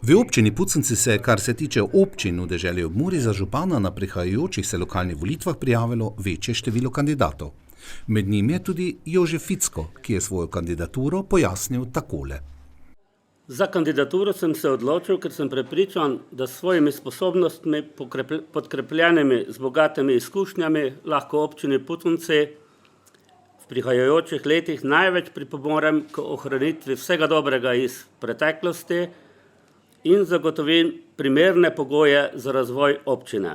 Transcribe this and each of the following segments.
V občini Puconci se je, kar se tiče občin v deželi ob Muri, za župana na prihajajočih se lokalnih volitvah prijavilo večje število kandidatov. Med njimi je tudi Jožef Ficko, ki je svojo kandidaturo pojasnil takole. Za kandidaturo sem se odločil, ker sem prepričan, da s svojimi sposobnostmi, podkrepljenimi z bogatimi izkušnjami, lahko občini Puconci v prihajajočih letih največ pripomorem k ohranitvi vsega dobrega iz preteklosti in zagotovim primerne pogoje za razvoj občine.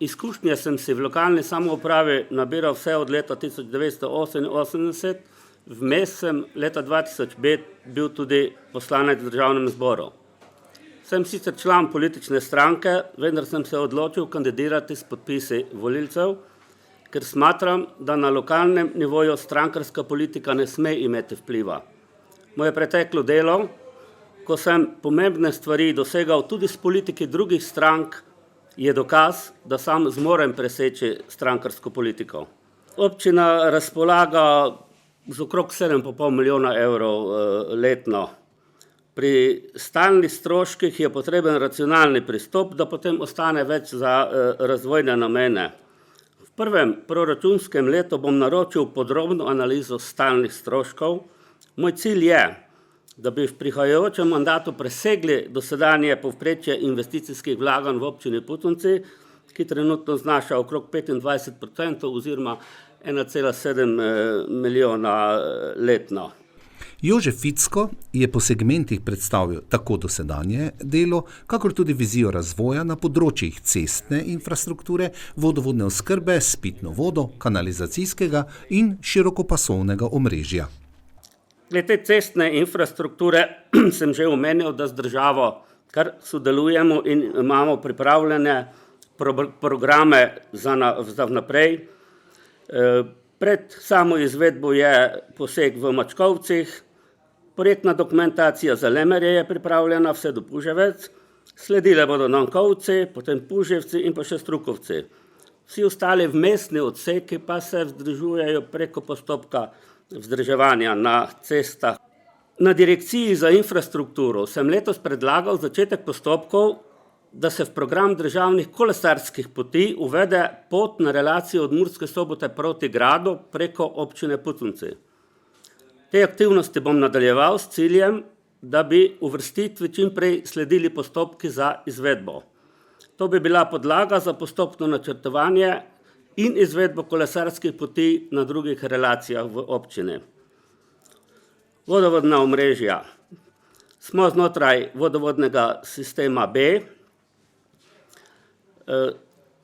Izkušnje sem si v lokalni samoupravi nabiral vse od leta 1988, vmes sem leta 2005 bil tudi poslanec v državnem zboru. Sem sicer član politične stranke, vendar sem se odločil kandidirati s podpisi volilcev, ker smatram, da na lokalnem nivoju strankarska politika ne sme imeti vpliva. Moje preteklo delo, ko sem pomembne stvari dosegal tudi s politiki drugih strank, je dokaz, da sam zmorem preseči strankarsko politiko. Občina razpolaga z okrog 7,5 milijona evrov letno. Pri stalnih stroških je potreben racionalni pristop, da potem ostane več za razvojne namene. V prvem proračunskem letu bom naročil podrobno analizo stalnih stroškov. Moj cilj je, da bi v prihajajočem mandatu presegli dosedanje povprečje investicijskih vlaganj v občini Puconci, ki trenutno znaša okrog 25% oziroma 1,7 milijona letno. Jožef Ficko je po segmentih predstavil tako dosedanje delo, kakor tudi vizijo razvoja na področjih cestne infrastrukture, vodovodne oskrbe s pitno vodo, kanalizacijskega in širokopasovnega omrežja. Glede cestne infrastrukture sem že omenil, da z državo kar sodelujemo in imamo pripravljene programe za vnaprej. Pred samo izvedbo je poseg v Mačkovcih, projektna dokumentacija za Lemerje je pripravljena vse do Puževec, sledile bodo Nankovci, potem Puževci in pa še Strukovci. Vsi ostali vmesni odseki pa se vzdržujejo preko postopka vzdrževanja na cestah. Na Direkciji za infrastrukturo sem letos predlagal začetek postopkov, da se v program državnih kolesarskih poti uvede pot na relaciji od Murske Sobote proti gradu preko občine Puconci. Te aktivnosti bom nadaljeval s ciljem, da bi uvrstitvi čim prej sledili postopki za izvedbo. To bi bila podlaga za postopno načrtovanje in izvedbo kolesarskih poti na drugih relacijah v občini. Vodovodna omrežja. Smo znotraj vodovodnega sistema B.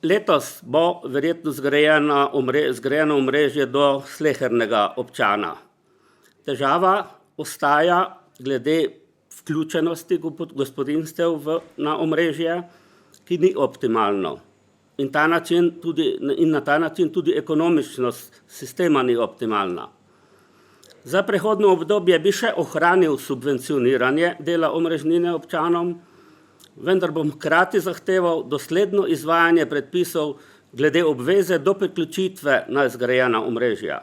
Letos bo verjetno zgrajeno omrežje do slehernega občana. Težava ostaja glede vključenosti gospodinjstev na omrežje, ki ni optimalno. In na ta način tudi ekonomičnost sistema ni optimalna. Za prehodno obdobje bi še ohranil subvencioniranje dela omrežnine občanom, vendar bom hkrati zahteval dosledno izvajanje predpisov glede obveze do priključitve na zgrajena omrežja.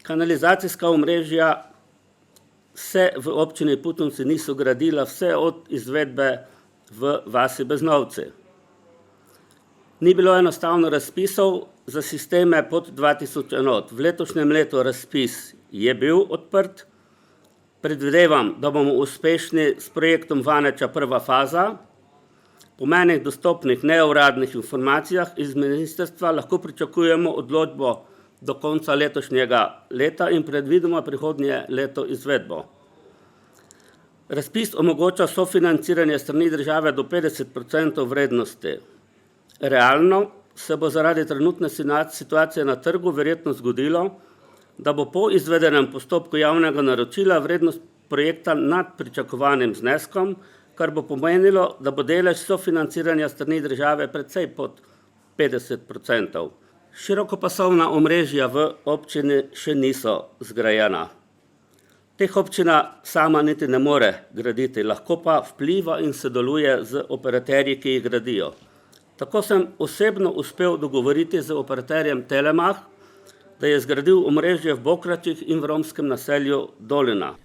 Kanalizacijska omrežja se v občini Puconci niso gradila vse od izvedbe v vasi Beznovci. Ni bilo enostavno razpisov za sisteme pod 2000 enot. V letošnjem letu razpis je bil odprt. Predvidevam, da bomo uspešni s projektom Vaneča prva faza. Po meni dostopnih neuradnih informacijah iz ministrstva lahko pričakujemo odločbo do konca letošnjega leta in predvidoma prihodnje leto izvedbo. Razpis omogoča sofinanciranje strani države do 50% vrednosti. Realno se bo zaradi trenutne situacije na trgu verjetno zgodilo, da bo po izvedenem postopku javnega naročila vrednost projekta nad pričakovanim zneskom, kar bo pomenilo, da bo delež sofinanciranja strani države precej pod 50%. Širokopasovna omrežja v občini še niso zgrajena. Teh občina sama niti ne more graditi, lahko pa vpliva in sodeluje z operaterji, ki jih gradijo. Tako sem osebno uspel dogovoriti z operaterjem Telemach, da je zgradil omrežje v Bokračih in v romskem naselju Dolina.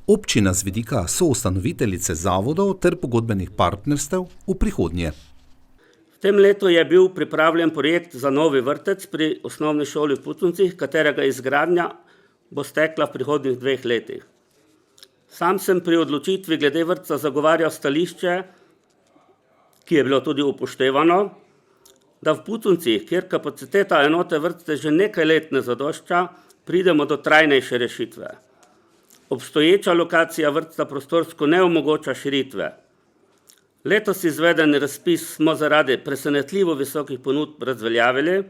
Občina z vidika soustanoviteljice zavodov ter pogodbenih partnerstev v prihodnje. V tem letu je bil pripravljen projekt za novi vrtec pri osnovni šoli v Putoncih, katerega izgradnja bo stekla v prihodnjih 2 letih. Sam sem pri odločitvi glede vrtca zagovarjal stališče, ki je bilo tudi upoštevano, da v Putoncih, kjer kapaciteta enote vrtca že nekaj let ne zadošča, pridemo do trajnejše rešitve. Obstoječa lokacija vrtca prostorsko ne omogoča širitve. Letos izvedeni razpis smo zaradi presenetljivo visokih ponudb razveljavili,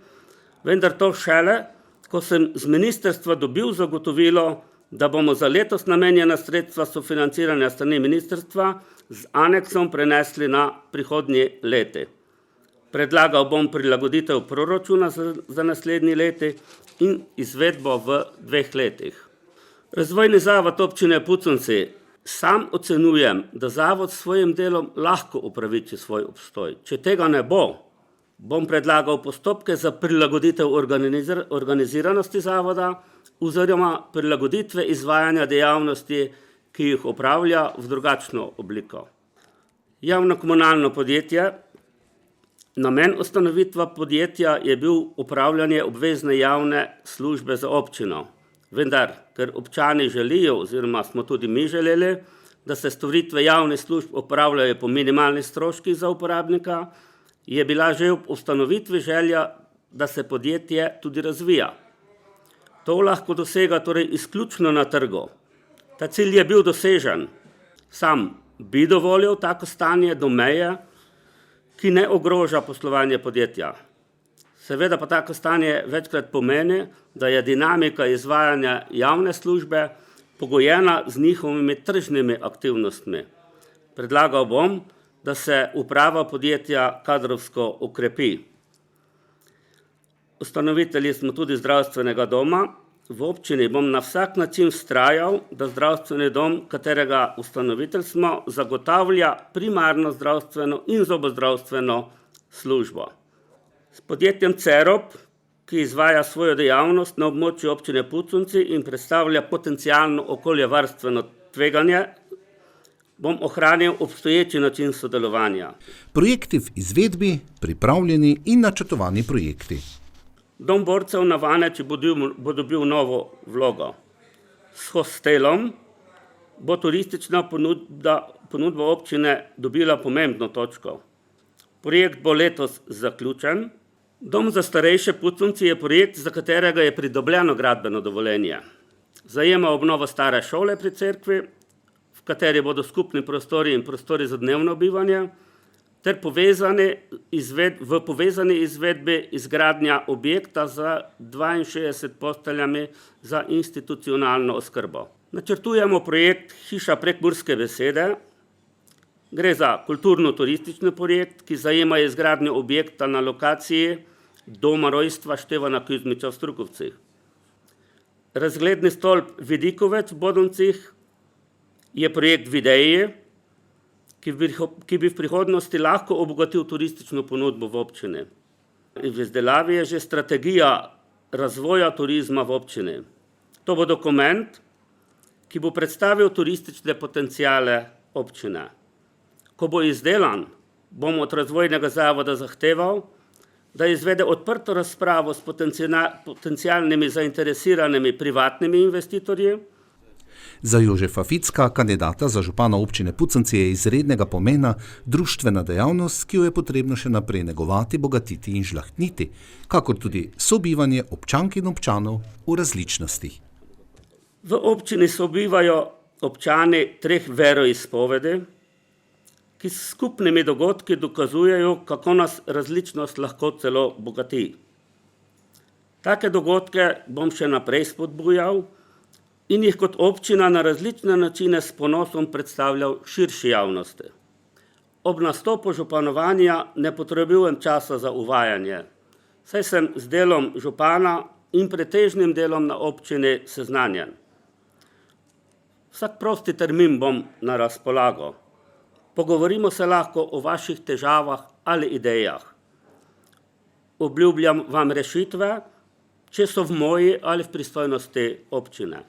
vendar to šele, ko sem z ministrstva dobil zagotovilo, da bomo za letos namenjena sredstva sofinanciranja strani ministrstva z aneksom prenesli na prihodnji leti. Predlagal bom prilagoditev proračuna za naslednji leti in izvedbo v 2 letih. Razvojni zavod občine Puconci. Sam ocenjujem, da zavod s svojim delom lahko upraviči svoj obstoj. Če tega ne bo, bom predlagal postopke za prilagoditev organiziranosti zavoda oziroma prilagoditve izvajanja dejavnosti, ki jih opravlja v drugačno obliko. Javno komunalno podjetje. Namen ustanovitva podjetja je bil upravljanje obvezne javne službe za občino. Vendar, ker občani želijo oziroma smo tudi mi želeli, da se storitve javnih služb opravljajo po minimalnih stroških za uporabnika, je bila že ob ustanovitvi želja, da se podjetje tudi razvija. To lahko dosega torej izključno na trgu. Ta cilj je bil dosežen. Sam bi dovolil tako stanje do meje, ki ne ogroža poslovanje podjetja. Seveda pa tako stanje večkrat pomeni, da je dinamika izvajanja javne službe pogojena z njihovimi tržnimi aktivnostmi. Predlagal bom, da se uprava podjetja kadrovsko okrepi. Ustanovitelji smo tudi zdravstvenega doma. V občini bom na vsak način vztrajal, da zdravstveni dom, katerega ustanovitelj smo, zagotavlja primarno zdravstveno in zobozdravstveno službo. S podjetjem Cerop, ki izvaja svojo dejavnost na območju občine Puconci in predstavlja potencialno okoljevarstveno tveganje, bom ohranil obstoječi način sodelovanja. Projekti v izvedbi, pripravljeni in načrtovani projekti. Dom borcev na Vaneči bo dobil novo vlogo. S hostelom bo turistična ponudba občine dobila pomembno točko. Projekt bo letos zaključen. Dom za starejše Puconci je projekt, za katerega je pridobljeno gradbeno dovoljenje. Zajema obnovo stare šole pri cerkvi, v kateri bodo skupni prostori in prostori za dnevno bivanje, ter v povezani izvedbi izgradnja objekta z 62 posteljami za institucionalno oskrbo. Načrtujemo projekt Hiša prekmurske besede. Gre za kulturno-turistični projekt, ki zajema izgradnjo objekta na lokaciji Doma rojstva Števana Kuzmiča v Strukovcih. Razgledni stolp Vidikovec v Bodoncih je projekt Videji, ki bi v prihodnosti lahko obogatil turistično ponudbo v občini. V izdelavi je že strategija razvoja turizma v občini. To bo dokument, ki bo predstavil turistične potenciale občine. Ko bo izdelan, bom od razvojnega zavoda zahteval, da izvede odprto razpravo s potencialnimi zainteresiranimi privatnimi investitorji. Za Jožefa Ficka, kandidata za župana občine Puconci, je izrednega pomena društvena dejavnost, ki jo je potrebno še naprej negovati, bogatiti in žlahtniti, kakor tudi sobivanje občank in občanov v različnostih. V občini sobivajo občani 3 veroizpovedi, ki s skupnimi dogodki dokazujejo, kako nas različnost lahko celo bogati. Take dogodke bom še naprej spodbujal in jih kot občina na različne načine s ponosom predstavljal širši javnosti. Ob nastopu županovanja ne potrebujem časa za uvajanje, saj sem z delom župana in pretežnim delom na občini seznanjen. Vsak prosti termin bom na razpolago. Pogovorimo se lahko o vaših težavah ali idejah. Obljubljam vam rešitve, če so v moji ali v pristojnosti občine.